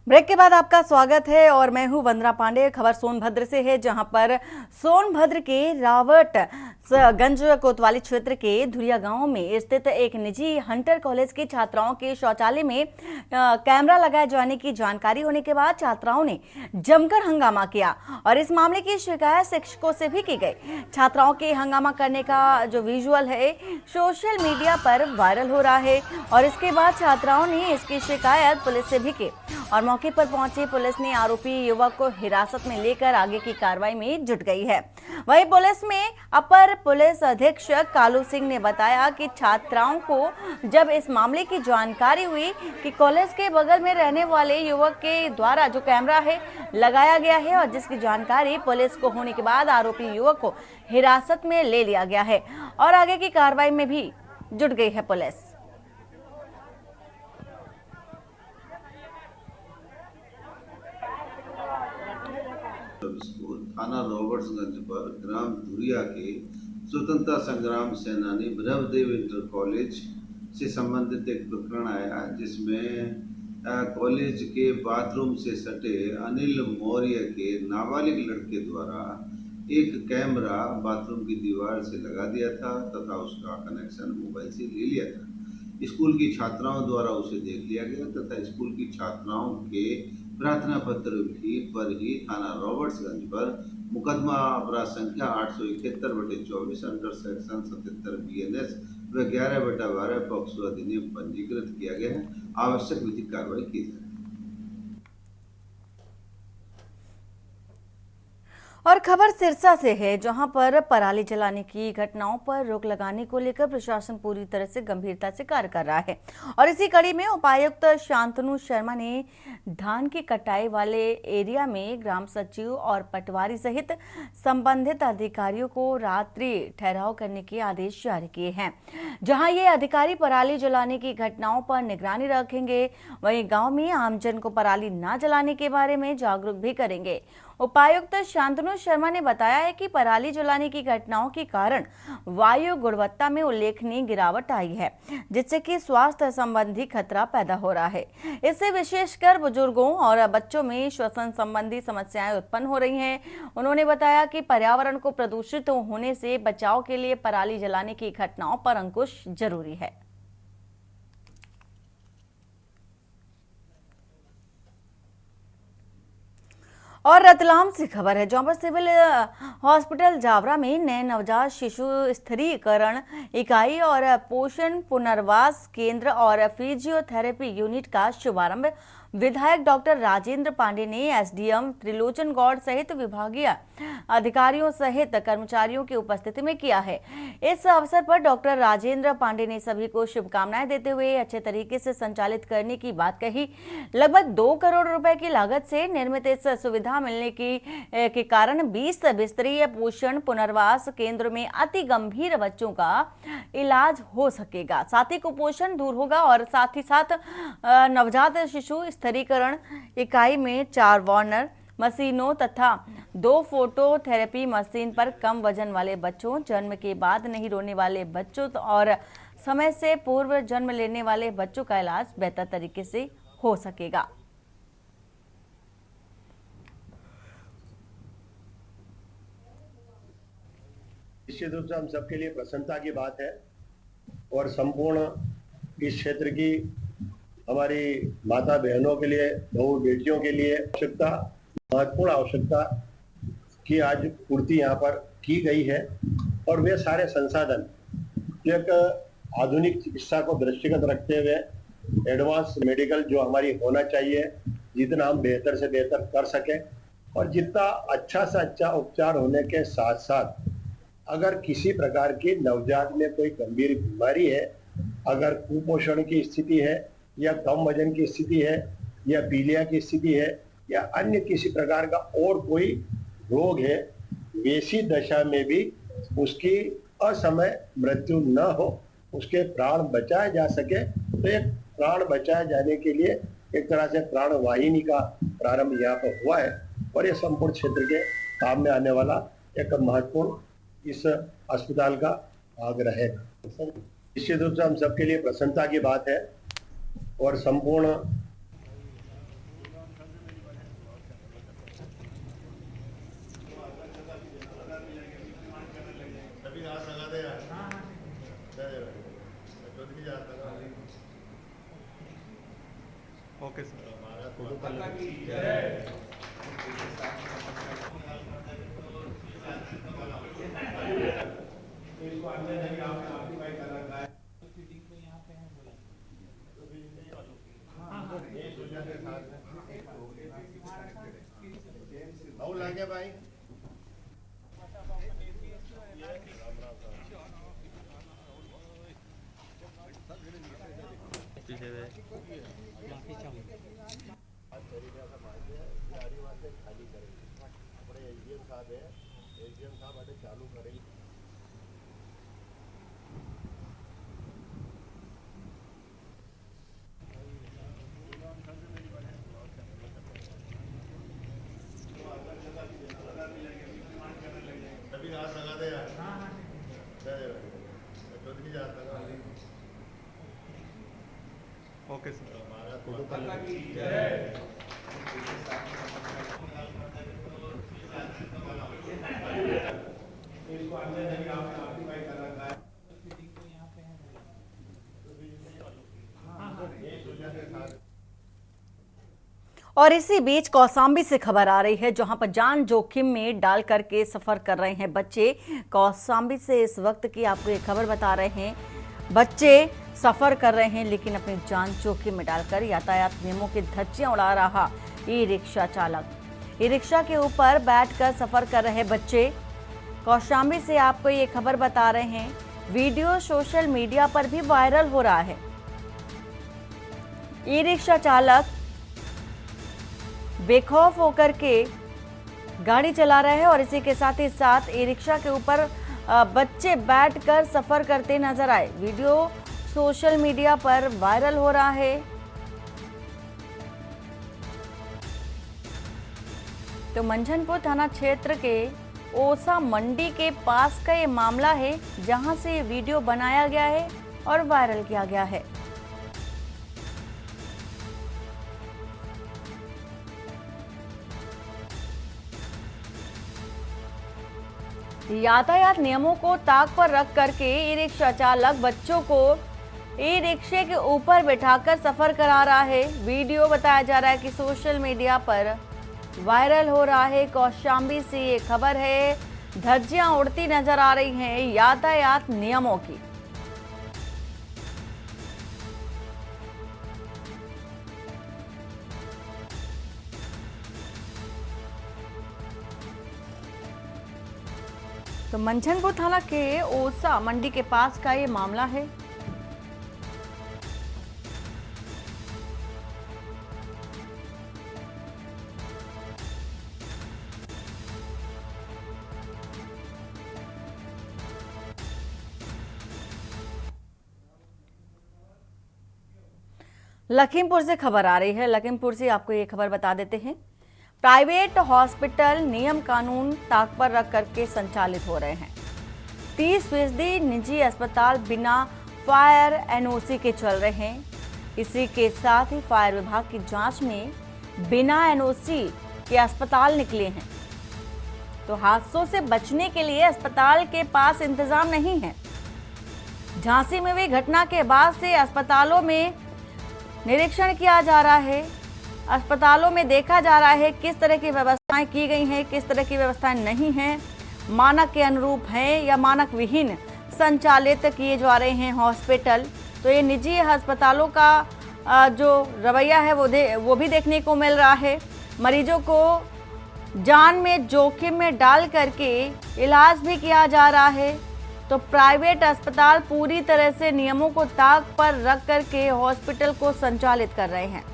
Break के बाद आपका स्वागत है और मैं हूं वंदना पांडे। खबर सोनभद्र से है, जहां पर सोनभद्र के रावटगंज कोतवाली क्षेत्र के धुरिया गांव में स्थित एक निजी हंटर कॉलेज की छात्राओं के शौचालय में कैमरा लगाए जाने की जानकारी होने के बाद छात्राओं ने जमकर हंगामा किया और इस मामले की शिकायत शिक्षकों से भी की गई। छात्राओं के हंगामा करने का जो विजुअल है सोशल मीडिया पर वायरल हो रहा है और इसके बाद छात्राओं ने इसकी शिकायत पुलिस से भी की और मौके पर पहुंची पुलिस ने आरोपी युवक को हिरासत में लेकर आगे की कार्रवाई में जुट गई है। वहीं पुलिस में अपर पुलिस अधीक्षक कालू सिंह ने बताया कि छात्राओं को जब इस मामले की जानकारी हुई कि कॉलेज के बगल में रहने वाले युवक के द्वारा जो कैमरा है लगाया गया है और जिसकी जानकारी पुलिस को होने के बाद आरोपी युवक को हिरासत में ले लिया गया है और आगे की कार्रवाई में भी जुट गई है पुलिस। थाना रॉबर्ट्सगंज पर ग्राम धुरिया के स्वतंत्रता संग्राम सेनानी भ्रवदेव इंटर कॉलेज से संबंधित एक प्रकरण आया, जिसमें कॉलेज के बाथरूम से सटे अनिल मौर्य के नाबालिग लड़के द्वारा एक कैमरा बाथरूम की दीवार से लगा दिया था तथा उसका कनेक्शन मोबाइल से ले लिया था। स्कूल की छात्राओं द्वारा उसे देख लिया गया तथा स्कूल की छात्राओं के प्रार्थना पत्र भी पर ही थाना रॉबर्ट्सगंज पर मुकदमा अपराध संख्या 871/24 अंडर सेक्शन 77 BNS व 11/12 पॉक्सो अधिनियम पंजीकृत किया गया है। आवश्यक विधिक कार्रवाई की जाए। और खबर सिरसा से है, जहां पर पराली जलाने की घटनाओं पर रोक लगाने को लेकर प्रशासन पूरी तरह से गंभीरता से कार्य कर रहा है और इसी कड़ी में उपायुक्त शांतनु शर्मा ने धान की कटाई वाले एरिया में ग्राम सचिव और पटवारी सहित संबंधित अधिकारियों को रात्रि ठहराव करने के आदेश जारी किए हैं। जहां ये अधिकारी पराली जलाने की घटनाओं पर निगरानी रखेंगे, वहीं गाँव में आमजन को पराली न जलाने के बारे में जागरूक भी करेंगे। उपायुक्त शांतनु शर्मा ने बताया है कि पराली जलाने की घटनाओं के कारण वायु गुणवत्ता में उल्लेखनीय गिरावट आई है, जिससे कि स्वास्थ्य संबंधी खतरा पैदा हो रहा है। इससे विशेषकर बुजुर्गों और बच्चों में श्वसन संबंधी समस्याएं उत्पन्न हो रही हैं। उन्होंने बताया कि पर्यावरण को प्रदूषित होने से बचाव के लिए पराली जलाने की घटनाओं पर अंकुश जरूरी है। और रतलाम से खबर है, जहां पर सिविल हॉस्पिटल जावरा में नए नवजात शिशु स्थिरीकरण इकाई और पोषण पुनर्वास केंद्र और फिजियोथेरेपी यूनिट का शुभारंभ विधायक डॉक्टर राजेंद्र पांडे ने एसडीएम त्रिलोचन गौड़ सहित विभागीय अधिकारियों सहित कर्मचारियों की उपस्थिति में किया है। इस अवसर पर डॉक्टर राजेंद्र पांडे ने सभी को शुभकामनाएं देते हुए अच्छे तरीके से संचालित करने की बात कही। लगभग 2 करोड़ रुपए की लागत से निर्मित इस सुविधा मिलने के कारण 20 बिस्तरीय पोषण पुनर्वास केंद्र में अति गंभीर बच्चों का इलाज हो सकेगा। साथ ही कुपोषण दूर होगा और साथ ही साथ नवजात शिशु स्थिरीकरण इकाई में 4 वार्नर मशीनों तथा 2 फोटोथेरेपी मशीन पर कम वजन वाले बच्चों, जन्म के बाद नहीं रोने वाले बच्चों और समय से पूर्व जन्म लेने वाले बच्चों का इलाज बेहतर तरीके से हो सकेगा। निश्चित रूप से हम सबके लिए प्रसन्नता की बात है और संपूर्ण इस क्षेत्र की हमारी माता बहनों के लिए, बहू बेटियों के लिए महत्वपूर्ण आवश्यकता की आज पूर्ति यहाँ पर की गई है और वे सारे संसाधन एक आधुनिक चिकित्सा को दृष्टिगत रखते हुए एडवांस मेडिकल जो हमारी होना चाहिए, जितना हम बेहतर से बेहतर कर सकें और जितना अच्छा से अच्छा उपचार होने के साथ साथ अगर किसी प्रकार की नवजात में कोई गंभीर बीमारी है, अगर कुपोषण की स्थिति है या कम वजन की स्थिति है या पीलिया की स्थिति है या अन्य किसी प्रकार का और कोई रोग है, वैसी दशा में भी उसकी असमय मृत्यु न हो, उसके प्राण बचाए जा सके, तो एक प्राण बचाए जाने के लिए एक तरह से प्राण वाहिनी का प्रारंभ यहाँ पर हुआ है और ये संपूर्ण क्षेत्र के काम में आने वाला एक महत्वपूर्ण इस अस्पताल का भाग रहेगा। निश्चित रूप से हम सबके लिए प्रसन्नता की बात है और संपूर्ण ओके सर। राहुल आ गया भाई। पीछे से चालू करें। अभी हाथ लगा दे यार। Okay sir. और इसी बीच कौसाम्बी से खबर आ रही है, जहां पर जान जोखिम में डाल करके सफर कर रहे हैं बच्चे। कौसाम्बी से इस वक्त की आपको ये खबर बता रहे हैं, बच्चे सफर कर रहे हैं लेकिन अपनी जान जोखिम में डालकर यातायात नियमों की धज्जियां उड़ा रहा ई रिक्शा चालक। ई रिक्शा के ऊपर बैठकर सफर कर रहे बच्चे। कौशाम्बी से आपको ये खबर बता रहे हैं, वीडियो सोशल मीडिया पर भी वायरल हो रहा है। ई रिक्शा चालक बेखौफ होकर के गाड़ी चला रहे हैं और इसी के साथ ही साथ ई रिक्शा के ऊपर बच्चे बैठकर सफर करते नजर आए। वीडियो सोशल मीडिया पर वायरल हो रहा है। तो मंझनपुर थाना क्षेत्र के ओसा मंडी के पास का ये मामला है, जहां से ये वीडियो बनाया गया है और वायरल किया गया है। यातायात नियमों को ताक पर रख करके ई रिक्शा चालक बच्चों को ई रिक्शे के ऊपर बिठाकर सफर करा रहा है। वीडियो बताया जा रहा है कि सोशल मीडिया पर वायरल हो रहा है। कौशाम्बी से ये खबर है, धज्जियां उड़ती नजर आ रही हैं यातायात नियमों की। तो मंझनपुर थाना के ओसा मंडी के पास का ये मामला है। लखीमपुर से खबर आ रही है। लखीमपुर से आपको ये खबर बता देते हैं, प्राइवेट हॉस्पिटल नियम कानून ताक पर रख करके संचालित हो रहे हैं। 30% निजी अस्पताल बिना फायर एनओसी के चल रहे हैं। इसी के साथ ही फायर विभाग की जांच में बिना एनओसी के अस्पताल निकले हैं। तो हादसों से बचने के लिए अस्पताल के पास इंतजाम नहीं है। झांसी में हुई घटना के बाद से अस्पतालों में निरीक्षण किया जा रहा है। अस्पतालों में देखा जा रहा है किस तरह की व्यवस्थाएं की गई हैं, किस तरह की व्यवस्थाएं नहीं हैं, मानक के अनुरूप हैं या मानक विहीन संचालित किए जा रहे हैं हॉस्पिटल। तो ये निजी अस्पतालों का जो रवैया है वो भी देखने को मिल रहा है। मरीजों को जान में जोखिम में डाल करके इलाज भी किया जा रहा है। तो प्राइवेट अस्पताल पूरी तरह से नियमों को ताक पर रख करके हॉस्पिटल को संचालित कर रहे हैं।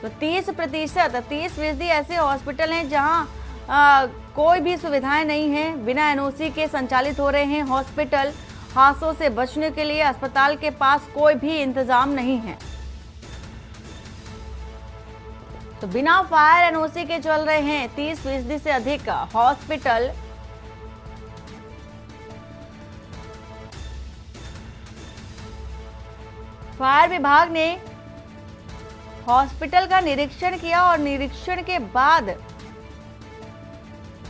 तो 30% ऐसे हॉस्पिटल हैं जहां कोई भी सुविधाएं नहीं है, बिना एनओसी के संचालित हो रहे हैं हॉस्पिटल। हादसों से बचने के लिए अस्पताल के पास कोई भी इंतजाम नहीं है। तो बिना फायर एनओसी के चल रहे हैं 30% से अधिक हॉस्पिटल। फायर विभाग ने हॉस्पिटल का निरीक्षण किया और निरीक्षण के बाद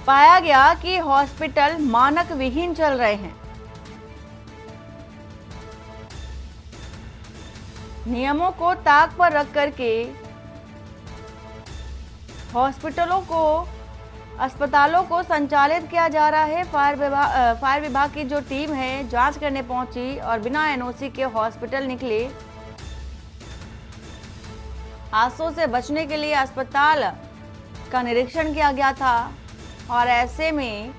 पाया गया कि हॉस्पिटल मानक विहीन चल रहे हैं। नियमों को ताक पर रख करके हॉस्पिटलों को, अस्पतालों को संचालित किया जा रहा है। फायर विभाग की जो टीम है जांच करने पहुंची और बिना एनओसी के हॉस्पिटल निकले। हादसों से बचने के लिए अस्पताल का निरीक्षण किया गया था और ऐसे में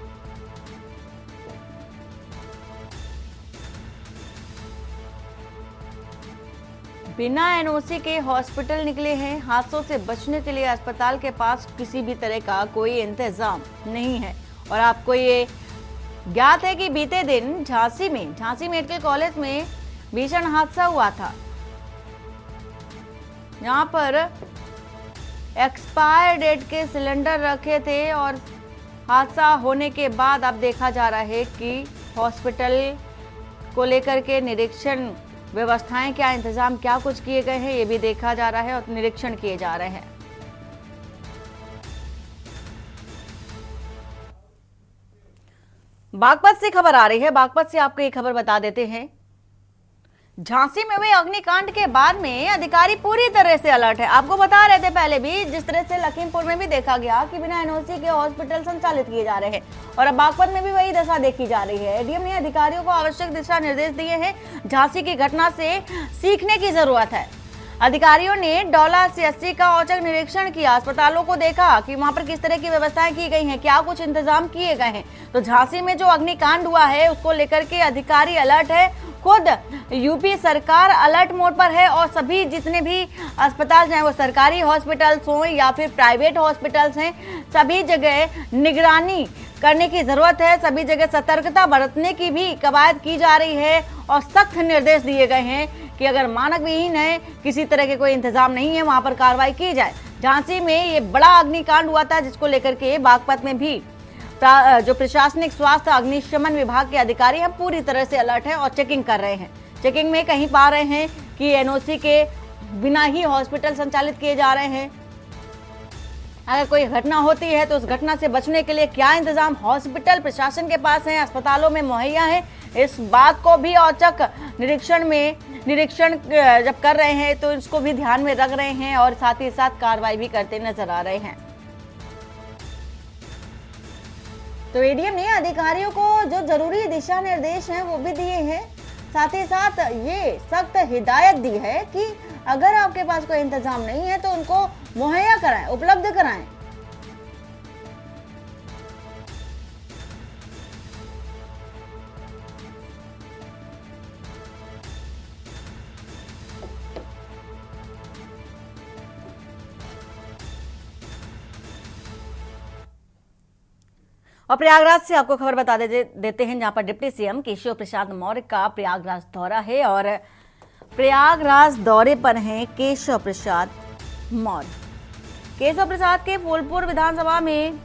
बिना एनओसी के हॉस्पिटल निकले हैं। हादसों से बचने के लिए अस्पताल के पास किसी भी तरह का कोई इंतजाम नहीं है। और आपको ये ज्ञात है कि बीते दिन झांसी मेडिकल कॉलेज में भीषण हादसा हुआ था। यहाँ पर एक्सपायर डेट के सिलेंडर रखे थे और हादसा होने के बाद अब देखा जा रहा है कि हॉस्पिटल को लेकर के निरीक्षण, व्यवस्थाएं क्या, इंतजाम क्या कुछ किए गए हैं, ये भी देखा जा रहा है और निरीक्षण किए जा रहे हैं। बागपत से खबर आ रही है, बागपत से आपको ये खबर बता देते हैं। झांसी में हुए अग्निकांड के बाद में अधिकारी पूरी तरह से अलर्ट है। आपको बता रहे थे पहले भी, जिस तरह से लखीमपुर में भी देखा गया कि बिना एनओसी के हॉस्पिटल संचालित किए जा रहे हैं और अब बागपत में भी वही दशा देखी जा रही है। एडीएम ने अधिकारियों को आवश्यक दिशा निर्देश दिए हैं। झांसी की घटना से सीखने की जरूरत है। अधिकारियों ने डौला सीएससी का औचक निरीक्षण किया, अस्पतालों को देखा कि वहां पर किस तरह की व्यवस्थाएं की गई हैं, क्या कुछ इंतजाम किए गए हैं। तो झांसी में जो अग्निकांड हुआ है उसको लेकर के अधिकारी अलर्ट है। खुद यूपी सरकार अलर्ट मोड पर है और सभी जितने भी अस्पताल, चाहे वो सरकारी हॉस्पिटल्स हों या फिर प्राइवेट हॉस्पिटल्स हैं, सभी जगह निगरानी करने की जरूरत है। सभी जगह सतर्कता बरतने की भी कवायद की जा रही है और सख्त निर्देश दिए गए हैं कि अगर मानक विहीन है, किसी तरह के कोई इंतजाम नहीं है, वहां पर कार्रवाई की जाए। झांसी में ये बड़ा अग्निकांड हुआ था जिसको लेकर के बागपत में भी जो प्रशासनिक स्वास्थ्य अग्निशमन विभाग के अधिकारी हैं पूरी तरह से अलर्ट हैं और चेकिंग कर रहे हैं। चेकिंग में कहीं पा रहे हैं कि एनओसी के बिना ही हॉस्पिटल संचालित किए जा रहे हैं। अगर कोई घटना होती है तो उस घटना से बचने के लिए क्या इंतजाम हॉस्पिटल प्रशासन के पास है, अस्पतालों में मुहैया है, इस बात को भी औचक निरीक्षण जब कर रहे हैं तो इसको भी ध्यान में रख रहे हैं और साथ ही साथ कार्रवाई भी करते नजर आ रहे हैं। तो एडीएम ने अधिकारियों को जो जरूरी दिशा निर्देश हैं वो भी दिए हैं। साथ ही साथ ये सख्त हिदायत दी है कि अगर आपके पास कोई इंतजाम नहीं है तो उनको मुहैया कराएं, उपलब्ध कराएं। और प्रयागराज से आपको खबर बता देते हैं, जहां पर डिप्टी सीएम केशव प्रसाद मौर्य का प्रयागराज दौरा है और प्रयागराज दौरे पर हैं केशव प्रसाद मौर्य। केशव प्रसाद के फूलपुर विधानसभा में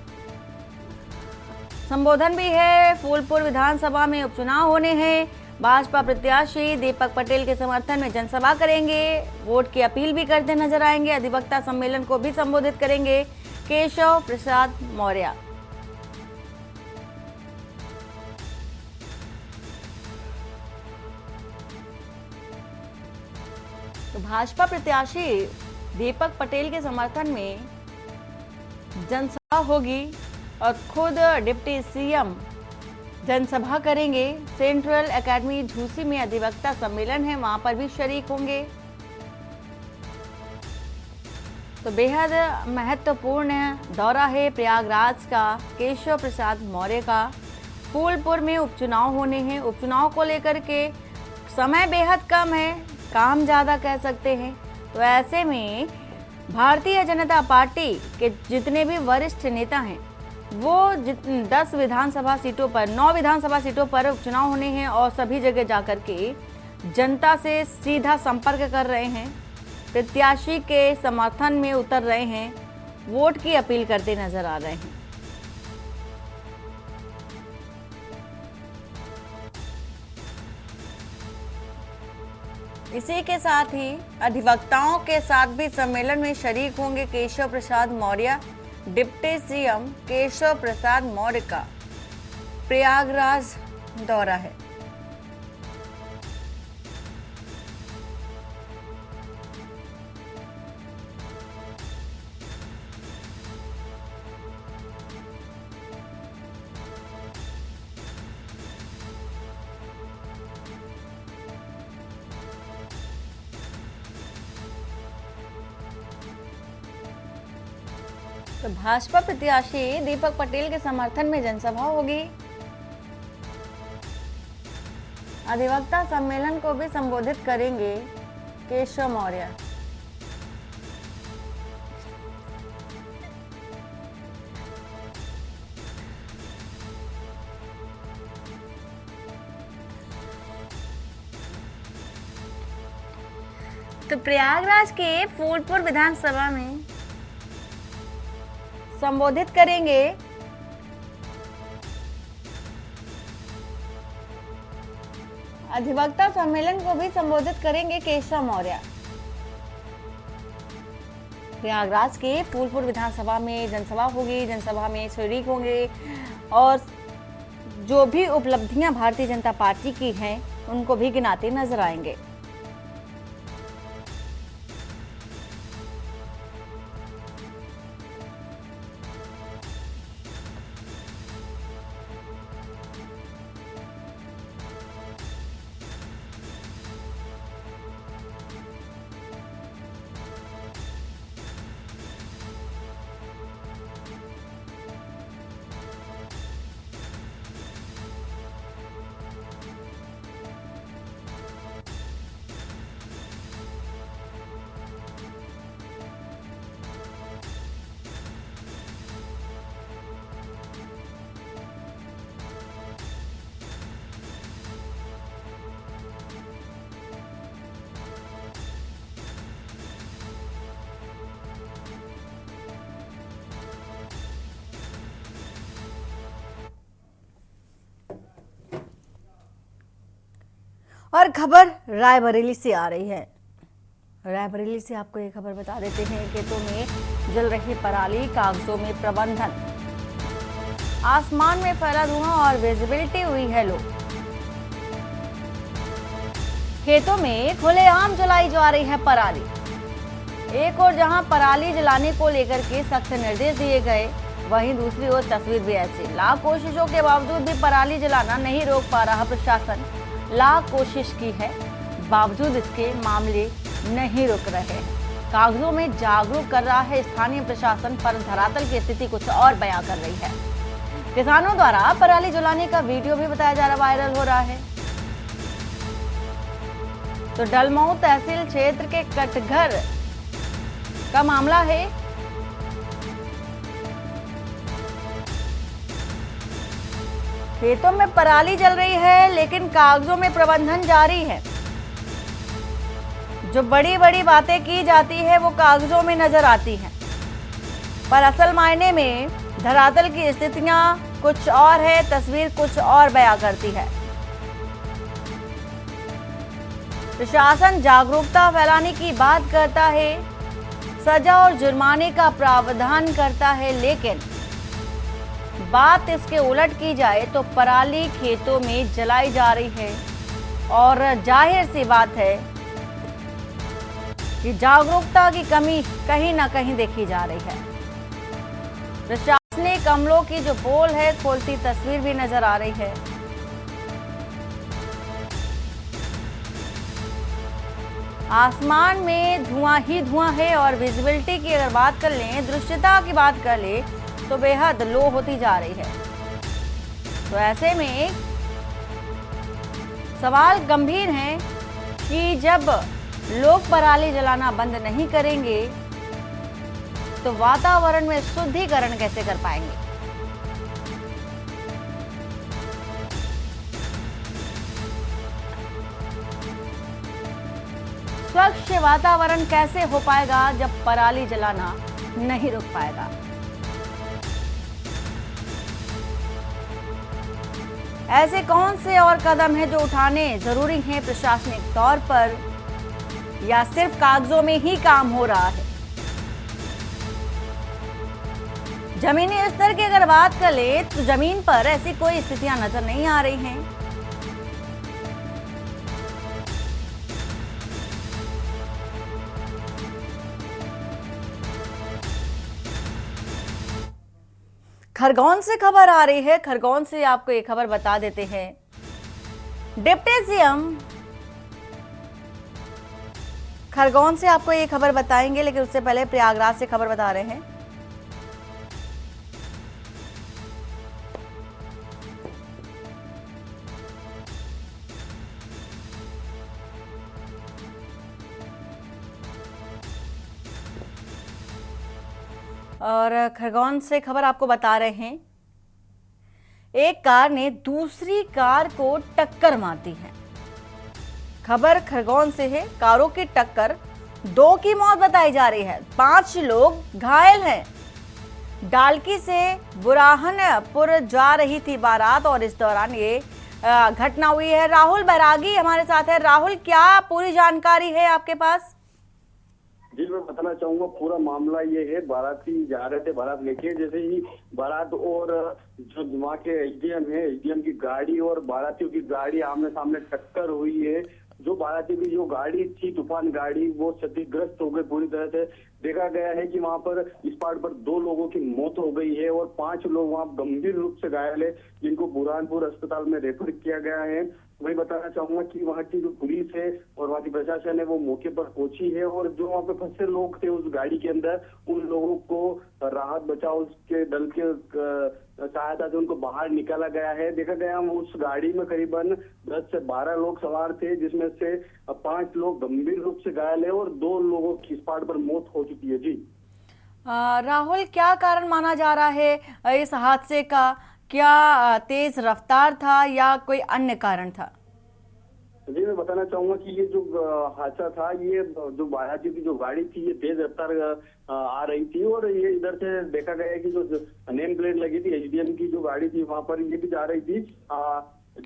संबोधन भी है। फूलपुर विधानसभा में उपचुनाव होने हैं। भाजपा प्रत्याशी दीपक पटेल के समर्थन में जनसभा करेंगे, वोट की अपील भी करते नजर आएंगे। अधिवक्ता सम्मेलन को भी संबोधित करेंगे केशव प्रसाद मौर्य। तो भाजपा प्रत्याशी दीपक पटेल के समर्थन में जनसभा होगी और खुद डिप्टी सीएम जनसभा करेंगे। सेंट्रल एकेडमी झूसी में अधिवक्ता सम्मेलन है, वहां पर भी शरीक होंगे। तो बेहद महत्वपूर्ण दौरा है प्रयागराज का केशव प्रसाद मौर्य का। फूलपुर में उपचुनाव होने हैं। उपचुनाव को लेकर के समय बेहद कम है, काम ज्यादा कह सकते हैं। तो ऐसे में भारतीय जनता पार्टी के जितने भी वरिष्ठ नेता हैं वो 9 विधानसभा सीटों पर उपचुनाव होने हैं और सभी जगह जाकर के जनता से सीधा संपर्क कर रहे हैं, प्रत्याशी के समर्थन में उतर रहे हैं, वोट की अपील करते नजर आ रहे हैं। इसी के साथ ही अधिवक्ताओं के साथ भी सम्मेलन में शरीक होंगे केशव प्रसाद मौर्य। डिप्टी सीएम केशव प्रसाद मौर्य का प्रयागराज दौरा है। तो भाजपा प्रत्याशी दीपक पटेल के समर्थन में जनसभा होगी। अधिवक्ता सम्मेलन को भी संबोधित करेंगे केशव मौर्य। तो प्रयागराज के फूलपुर विधानसभा में संबोधित करेंगे अधिवक्ता सम्मेलन को भी संबोधित करेंगे केशव मौर्य। प्रयागराज के फूलपुर विधानसभा में जनसभा होगी। जनसभा में शरीक होंगे और जो भी उपलब्धियां भारतीय जनता पार्टी की हैं उनको भी गिनाते नजर आएंगे। और खबर रायबरेली से आ रही है। रायबरेली से आपको ये खबर बता देते हैं, खेतों में जल रही पराली, कागजों में प्रबंधन, आसमान में फैला धुआं और विजिबिलिटी हुई है लो। खेतों में खुलेआम जलाई जा रही है पराली। एक और जहां पराली जलाने को लेकर के सख्त निर्देश दिए गए, वहीं दूसरी ओर तस्वीर भी ऐसी। लाख कोशिशों के बावजूद भी पराली जलाना नहीं रोक पा रहा प्रशासन। लाख कोशिश की है, बावजूद इसके मामले नहीं रुक रहे हैं। कागजों में जागरूक कर रहा है स्थानीय प्रशासन, पर धरातल की स्थिति कुछ और बयां कर रही है। किसानों द्वारा पराली जलाने का वीडियो भी बताया जा रहा, वायरल हो रहा है। तो डलमऊ तहसील क्षेत्र के कटघर का मामला है। खेतों में पराली जल रही है, लेकिन कागजों में प्रबंधन जारी है। जो बड़ी बड़ी बातें की जाती है वो कागजों में नजर आती हैं, पर असल मायने में धरातल की स्थितियां कुछ और है, तस्वीर कुछ और बयां करती है। प्रशासन जागरूकता फैलाने की बात करता है, सजा और जुर्माने का प्रावधान करता है, लेकिन बात इसके उलट की जाए तो पराली खेतों में जलाई जा रही है और जाहिर सी बात है कि जागरूकता की कमी कहीं ना कहीं देखी जा रही है। प्रशासनिक अमलों की जो पोल है खोलती तस्वीर भी नजर आ रही है। आसमान में धुआं ही धुआं है और विजिबिलिटी की अगर बात कर लें, दृश्यता की बात कर ले तो बेहद लो होती जा रही है। तो ऐसे में सवाल गंभीर है कि जब लोग पराली जलाना बंद नहीं करेंगे तो वातावरण में शुद्धिकरण कैसे कर पाएंगे। स्वच्छ वातावरण कैसे हो पाएगा जब पराली जलाना नहीं रुक पाएगा। ऐसे कौन से और कदम हैं जो उठाने जरूरी हैं प्रशासनिक तौर पर, या सिर्फ कागजों में ही काम हो रहा है। जमीनी स्तर की अगर बात कर ले तो जमीन पर ऐसी कोई स्थितियां नजर नहीं आ रही हैं। खरगोन से खबर आ रही है। खरगोन से आपको ये खबर बता देते हैं। डिप्टी सीएम खरगोन से आपको ये खबर बताएंगे, लेकिन उससे पहले प्रयागराज से खबर बता रहे हैं। और खरगोन से खबर आपको बता रहे हैं, एक कार ने दूसरी कार को टक्कर मार दी है। खबर खरगोन से है। कारों की टक्कर, 2 की मौत बताई जा रही है, 5 लोग घायल हैं। डालकी से बुराहनपुर जा रही थी बारात और इस दौरान ये घटना हुई है। राहुल बैरागी हमारे साथ है। राहुल, क्या पूरी जानकारी है आपके पास? जी, मैं बताना चाहूंगा पूरा मामला ये है, बाराती जा रहे थे बारात लेके, जैसे ही बारात और जो वहाँ के एसडीएम है, एसडीएम की गाड़ी और बारातियों की गाड़ी आमने सामने टक्कर हुई है। जो बाराती की जो गाड़ी थी, तूफान गाड़ी, वो क्षतिग्रस्त हो गई पूरी तरह से। देखा गया है कि वहां पर इस पार्ट पर 2 लोगों की मौत हो गई है और 5 लोग वहां गंभीर रूप से घायल है, जिनको बुरहानपुर अस्पताल में रेफर किया गया है। वही बताना चाहूंगा कि वहाँ की जो पुलिस है और वहाँ की प्रशासन है वो मौके पर पहुंची है और जो वहाँ पे फंसे लोग थे उस गाड़ी के अंदर, उन लोगों को राहत बचाव के दल के सहायता से उनको बाहर निकाला गया है। देखा गया उस गाड़ी में करीबन 10 से 12 लोग सवार थे, जिसमें से 5 लोग गंभीर रूप से घायल है और 2 लोगों की इस पार्ट पर मौत हो चुकी है। जी राहुल, क्या कारण माना जा रहा है इस हादसे का? क्या तेज रफ्तार था या कोई अन्य कारण था? जी, मैं बताना चाहूंगा कि ये जो हादसा था, ये जो बाराती की जो गाड़ी थी, ये तेज रफ्तार आ रही थी और ये इधर से देखा गया है कि जो नेम प्लेट लगी थी एसडीएम की जो गाड़ी थी, वहां पर ये भी जा रही थी।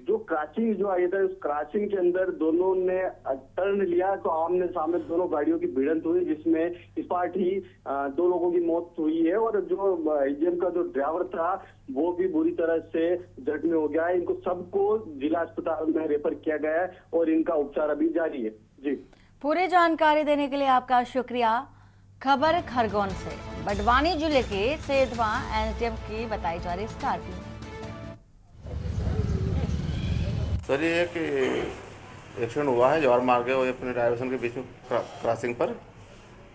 जो क्रॉसिंग जो आई था, उस क्रॉसिंग के अंदर दोनों ने टर्न लिया तो आमने सामने दोनों गाड़ियों की भिड़ंत हुई, जिसमें इस पार्ट ही 2 लोगों की मौत हुई है और जो एसडीएम का जो ड्राइवर था वो भी बुरी तरह से जख्मी हो गया है। इनको सबको जिला अस्पताल में रेफर किया गया है और इनका उपचार अभी जारी है। जी, पूरी जानकारी देने के लिए आपका शुक्रिया। खबर खरगोन से। बड़वानी जिले के सेधवा एसडीएम की बताई जा रही स्कॉर्पियो। सर, ये एक एक्सीडेंट हुआ है जवाहर मार्ग और अपने डाइवर्सन के बीच में क्रॉसिंग पर।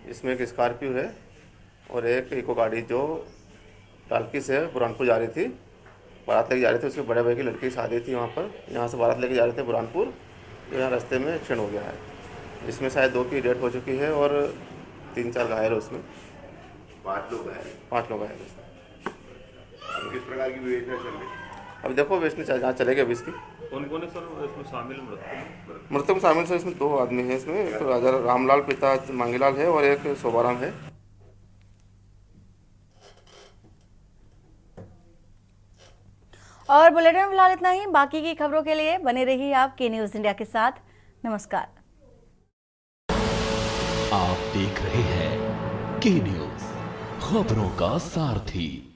इसमें एक स्कॉर्पियो है और एक इको गाड़ी जो डालकी से बुरहानपुर जा रही थी, बारात लेके जा रहे थे। उसके बड़े भाई की लड़की की शादी थी वहाँ पर, यहाँ से बारात लेके जा रहे थे बुरहानपुर, तो यहाँ रास्ते में एक्सीडेंट हो गया है। इसमें शायद 2 की डेथ हो चुकी है और 3-4 घायल है उसमें। 5 लोग हैं। 5 लोग घायल उसमें। किस प्रकार की विवेचना चल रही है? अब देखो वेस्टने जहाँ चलेगी अभी इसकी। कौन-कौन है सर इसमें शामिल? मृतक में शामिल सर इसमें 2 आदमी हैं। इसमें एक तो राजा रामलाल पिता मांगीलाल है और एक शोभाराम है। और बुलेटिन में फिलहाल इतना ही। बाकी की खबरों के लिए बने रहिए आप के न्यूज़ इंडिया के साथ। नमस्कार। आप देख रहे हैं के न्यूज़, खबरों का सारथी।